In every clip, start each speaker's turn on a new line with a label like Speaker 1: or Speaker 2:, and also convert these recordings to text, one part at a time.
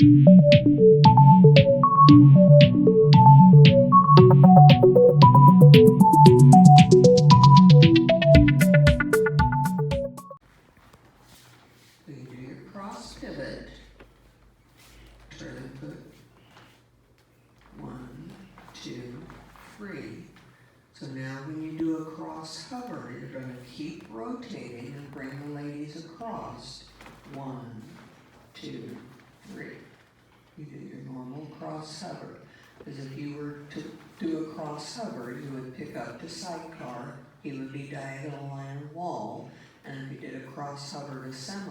Speaker 1: So you do your cross pivot, trailing foot, 1, 2, 3. So now when you do a cross hover, you're going to keep rotating and bring the ladies across. 1, 2, 3. You do your normal cross hover. Because if you were to do a cross hover, you would pick up the sidecar, he would be diagonal line wall, and if you did a cross hover to semi,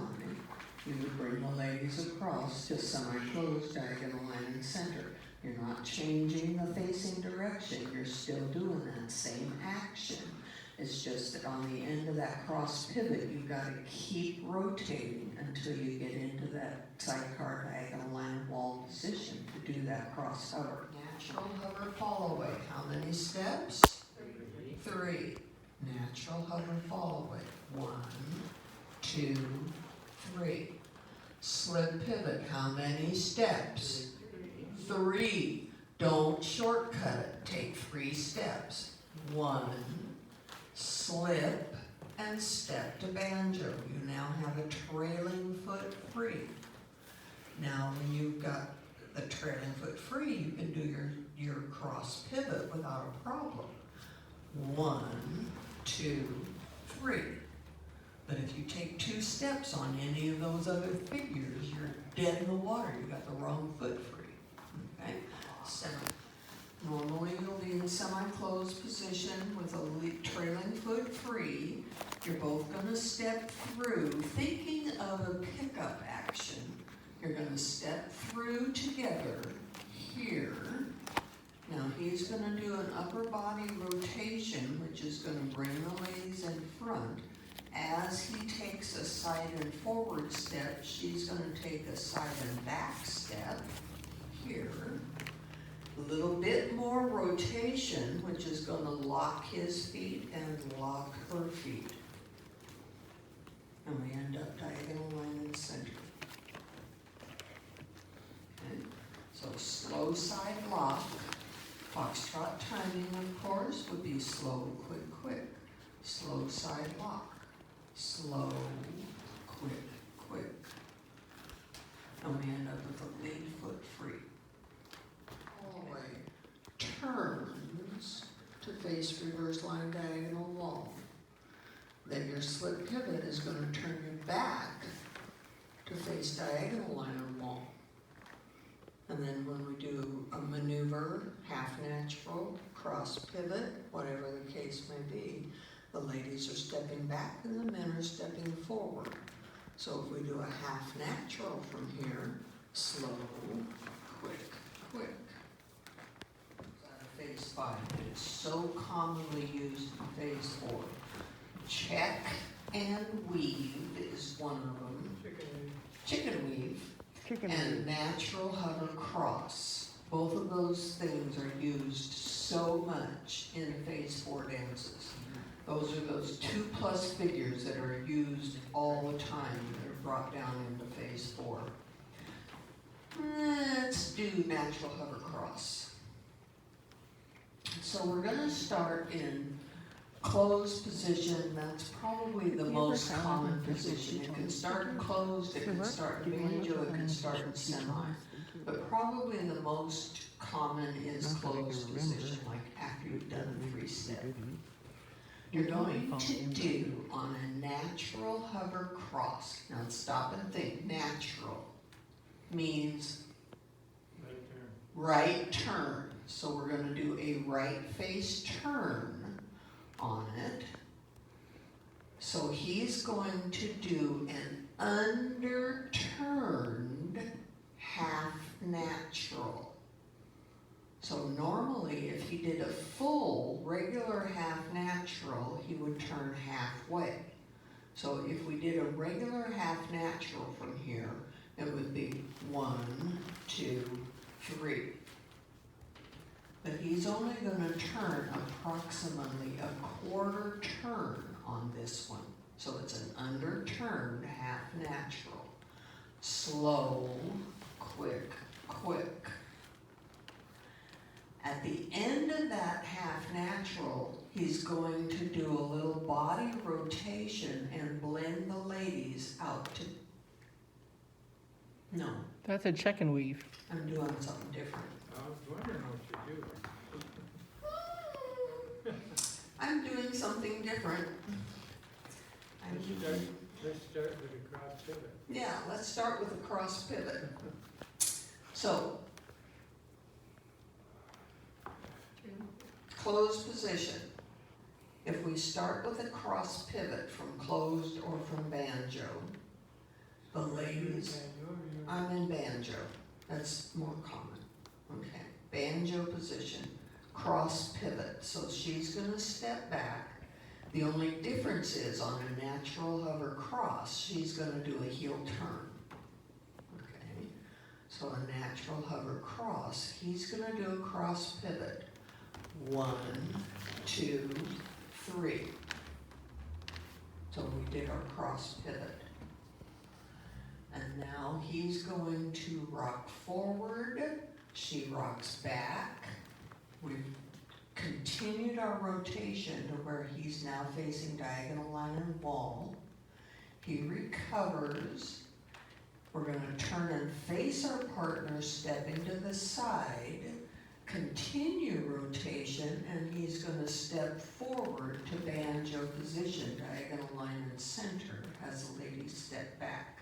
Speaker 1: you would bring the ladies across to semi-closed diagonal line and center. You're not changing the facing direction, you're still doing that same action. It's just that on the end of that cross pivot, you've got to keep rotating until you get into that sidecar diagonal line wall position to do that cross hover. Natural hover fall away. How many steps? 3. Natural hover fall away. 1, 2, 3. Slip pivot. How many steps? 3. Don't shortcut it. Take 3 steps. 1. Slip and step to banjo. You now have a trailing foot free. Now when you've got the trailing foot free, you can do your cross pivot without a problem. 1, 2, 3. But if you take 2 steps on any of those other figures, you're dead in the water. You got the wrong foot free. Okay? So normally you'll be in semi-closed position with a trailing foot free. You're both going to step through, thinking of a pickup action. You're going to step through together here. Now he's going to do an upper body rotation, which is going to bring the ladies in front. As he takes a side and forward step, she's going to take a side and back step here. A little bit more rotation, which is going to lock his feet and lock her feet. And we end up diagonal line in the center. Okay. So slow side lock. Foxtrot timing, of course, would be slow, quick, quick. Slow side lock. Slow, quick, quick. And we end up with a lead foot free. Hallway turns to face reverse line diagonal wall. Then your slip pivot is going to turn you back to face diagonal line or wall. And then when we do a maneuver, half natural, cross pivot, whatever the case may be, the ladies are stepping back and the men are stepping forward. So if we do a half natural from here, slow, quick, quick. Phase 5, it's so commonly used in phase 4. Check and weave is one of them. Chicken weave. And natural hover cross. Both of those things are used so much in phase 4 dances. Those are those 2+ figures that are used all the time. They're brought down into phase 4. Let's do natural hover cross. So we're going to start in closed position. That's probably the most common position. It can start in closed, it can start in banjo, it can start in semi. But probably the most common is closed position, like after you've done the 3 step. You're going to do on a natural hover cross. Now stop and think. Natural means right turn. So we're going to do a right face turn on it. So he's going to do an underturned half natural. So normally if he did a full regular half natural, he would turn halfway. So if we did a regular half natural from here, it would be 1, 2, 3. But he's only going to turn approximately a quarter turn on this one. So it's an underturned half natural. Slow, quick, quick. At the end of that half natural, he's going to do a little body rotation and blend the ladies out to, no,
Speaker 2: That's a check and weave.
Speaker 1: I'm doing something different.
Speaker 3: I was wondering what you're doing.
Speaker 1: I'm doing something different.
Speaker 3: Let's start with a cross pivot.
Speaker 1: Yeah, let's start with a cross pivot. So, closed position. If we start with a cross pivot from closed or from banjo, the ladies, I'm in banjo, that's more common, okay. Banjo position, cross pivot, so she's gonna step back. The only difference is on a natural hover cross, she's gonna do a heel turn, okay. So a natural hover cross, he's gonna do a cross pivot. 1, 2, 3. So we did our cross pivot. And now he's going to rock forward, she rocks back. We've continued our rotation to where he's now facing diagonal line and wall. He recovers. We're gonna turn and face our partner, stepping to the side, continue rotation, and he's gonna step forward to banjo position, diagonal line and center, as the ladies step back.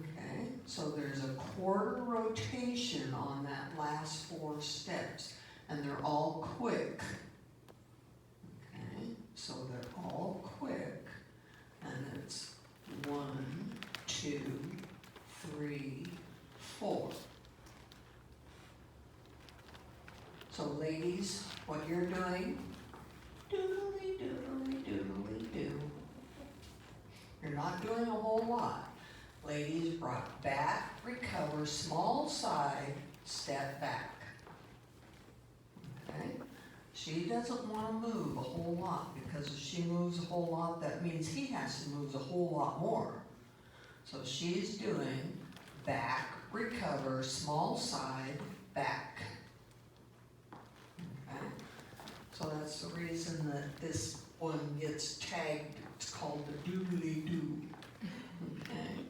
Speaker 1: Okay, so there's a quarter rotation on that last 4 steps, and they're all quick. Okay, so they're all quick, and it's 1, 2, 3, 4. So ladies, what you're doing, doodly doodly doodly doo. You're not doing a whole lot. Ladies, rock back, recover, small side, step back. Okay? She doesn't want to move a whole lot, because if she moves a whole lot, that means he has to move a whole lot more. So she's doing back, recover, small side, back. Okay? So that's the reason that this one gets tagged. It's called the doodly doo. Okay?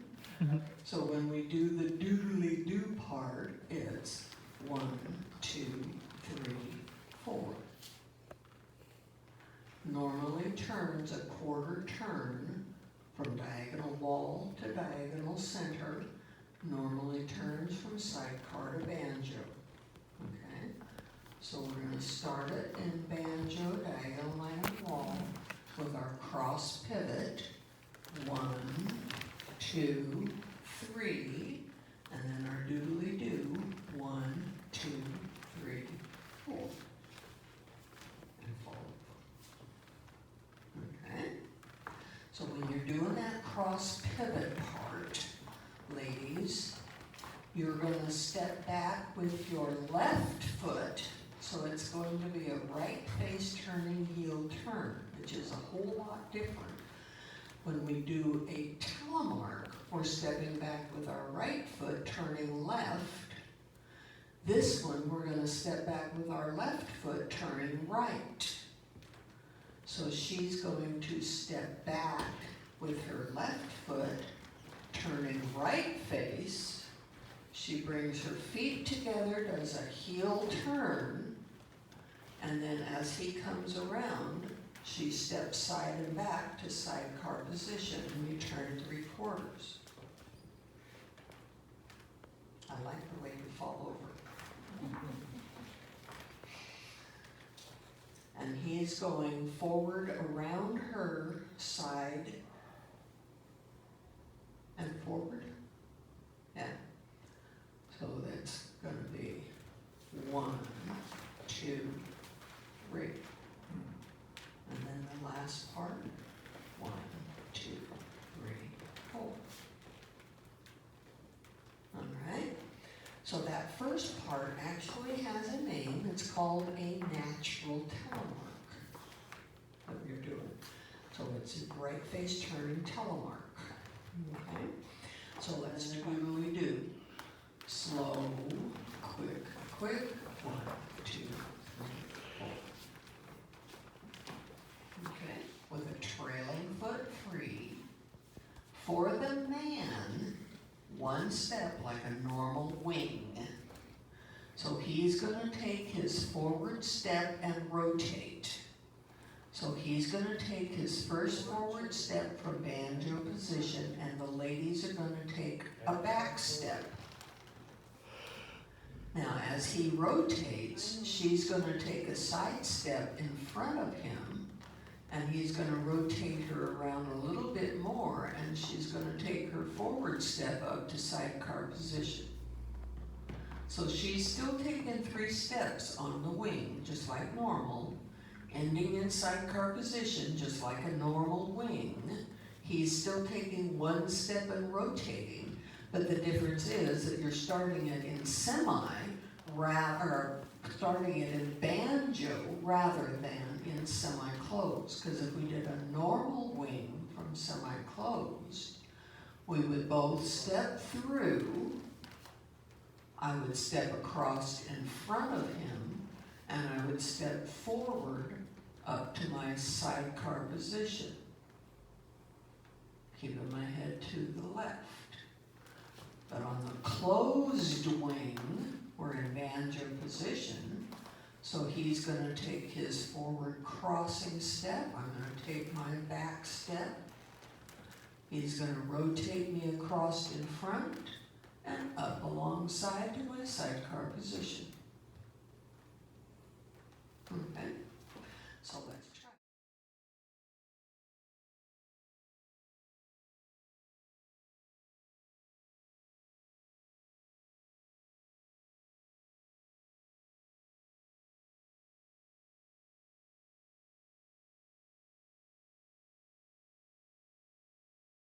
Speaker 1: So when we do the doodly doo part, it's 1, 2, 3, 4. Normally turns a quarter turn from diagonal wall to diagonal center. Normally turns from sidecar to banjo. Okay? So we're going to start it in banjo, diagonal line and wall, with our cross pivot. 1, 2, 3, and then our doodly doo. 1, 2, 3, 4. And fold. Okay? So when you're doing that cross pivot part, ladies, you're going to step back with your left foot, so it's going to be a right face turning heel turn, which is a whole lot different. When we do a telemark, we're stepping back with our right foot, turning left. This one, we're going to step back with our left foot, turning right. So she's going to step back with her left foot, turning right face. She brings her feet together, does a heel turn, and then as he comes around, she steps side and back to sidecar position, and we turn 3/4. I like the way you fall over. And he's going forward around her side and forward. Yeah. So that's going to be 1, 2, 3. And then the last part, 1, 2, 3, 4. All right. So that first part actually has a name. It's called a natural telemark that we're doing. So it's a right face turning telemark. Okay. So let's really do slow, quick, quick. 1, 2, 3, 4. Okay, with a trailing foot free. For the man, 1 step like a normal wing. So he's gonna take his forward step and rotate. So he's gonna take his first forward step from banjo position, and the ladies are gonna take a back step. Now, as he rotates, she's gonna take a side step in front of him, and he's gonna rotate her around a little bit more, and she's gonna take her forward step up to sidecar position. So she's still taking 3 steps on the wing, just like normal, ending in sidecar position, just like a normal wing. He's still taking 1 step and rotating, but the difference is that you're starting it in starting it in banjo rather than in semi-closed. Because if we did a normal wing from semi-closed, we would both step through. I would step across in front of him, and I would step forward up to my sidecar position, keeping my head to the left. But on the closed wing, we're in banjo position, so he's gonna take his forward crossing step, I'm gonna take my back step, he's gonna rotate me across in front, and up alongside to my sidecar position. Okay.